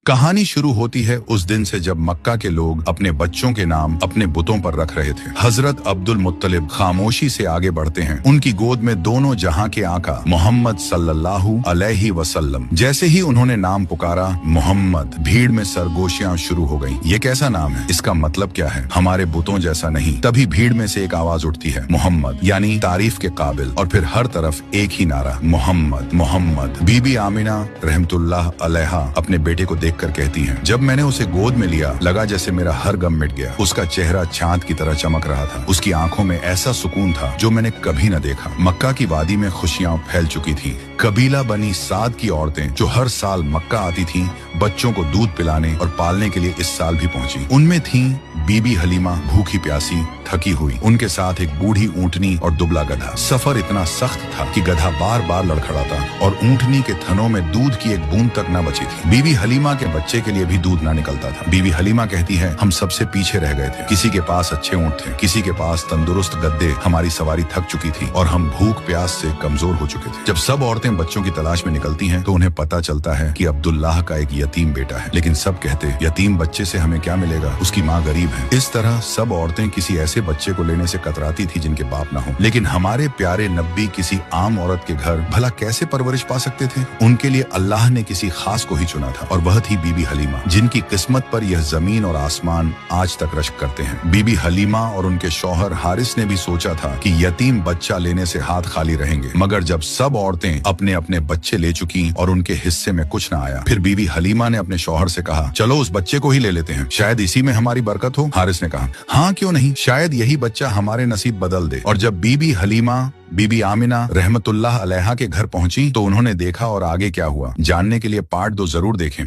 कहानी शुरू होती है उस दिन से जब मक्का के लोग अपने बच्चों के नाम अपने बुतों पर रख रहे थे। हजरत अब्दुल मुत्तलिब खामोशी से आगे बढ़ते हैं। उनकी गोद में दोनों जहां के आका मोहम्मद सल्लल्लाहु अलैहि वसल्लम। जैसे ही उन्होंने नाम पुकारा मोहम्मद, भीड़ में सरगोशियां शुरू हो गईं। ये कैसा नाम है? इसका मतलब क्या है? हमारे बुतों जैसा नहीं। तभी भीड़ में से एक आवाज उठती है, मोहम्मद, यानी तारीफ के काबिल। और फिर हर तरफ एक ही नारा, मोहम्मद मोहम्मद। बीबी आमिना रहमतुल्लाह अलैहा अपने बेटे को कर कहती हैं, जब मैंने उसे गोद में लिया लगा जैसे मेरा हर गम मिट गया। उसका चेहरा चांद की तरह चमक रहा था। उसकी आंखों में ऐसा सुकून था जो मैंने कभी न देखा। मक्का की वादी में खुशियां फैल चुकी थीं। कबीला बनी साद की औरतें जो हर साल मक्का आती थीं, बच्चों को दूध पिलाने और पालने के लिए इस साल भी पहुंची। उनमें थीं बीबी हलीमा, भूखी प्यासी, थकी हुई। उनके साथ एक बूढ़ी ऊंटनी और दुबला गधा। सफर इतना सख्त था कि गधा बार बार लड़खड़ाता और ऊंटनी के थनों में दूध की एक बूंद तक न बची थी। बीबी हलीमा के बच्चे के लिए भी दूध न निकलता था। बीबी हलीमा कहती है, हम सबसे पीछे रह गए थे। किसी के पास अच्छे ऊंट थे, किसी के पास तंदुरुस्त गद्दे। हमारी सवारी थक चुकी थी और हम भूख प्यास से कमजोर हो चुके थे। जब सब औरतें बच्चों की तलाश में निकलती हैं तो उन्हें पता चलता है कि अब्दुल्लाह का एक यतीम बेटा है। लेकिन सब कहते, यतीम बच्चे से हमें क्या मिलेगा, उसकी माँ गरीब है। इस तरह सब औरतें किसी ऐसे बच्चे को लेने से कतराती थी जिनके बाप ना हो। लेकिन हमारे प्यारे नब्बी किसी आम औरत के घर भला कैसे परवरिश पा सकते थे? उनके लिए अल्लाह ने किसी खास को ही चुना था और वह थी बीबी हलीमा, जिनकी किस्मत पर यह जमीन और आसमान आज तक रश्क करते हैं। बीबी हलीमा और उनके शौहर हारिस ने भी सोचा था कि यतीम बच्चा लेने से हाथ खाली रहेंगे, मगर जब सब औरतें अपने अपने बच्चे ले चुकी और उनके हिस्से में कुछ न आया, फिर बीबी हलीमा ने अपने शौहर से कहा, चलो उस बच्चे को ही ले लेते हैं, शायद इसी में हमारी बरकत हो। हारिस ने कहा, हाँ क्यों नहीं, शायद यही बच्चा हमारे नसीब बदल दे। और जब बीबी हलीमा बीबी आमिना रहमतुल्लाह अलैहा के घर पहुंची तो उन्होंने देखा और आगे क्या हुआ जानने के लिए पार्ट 2 जरूर देखें।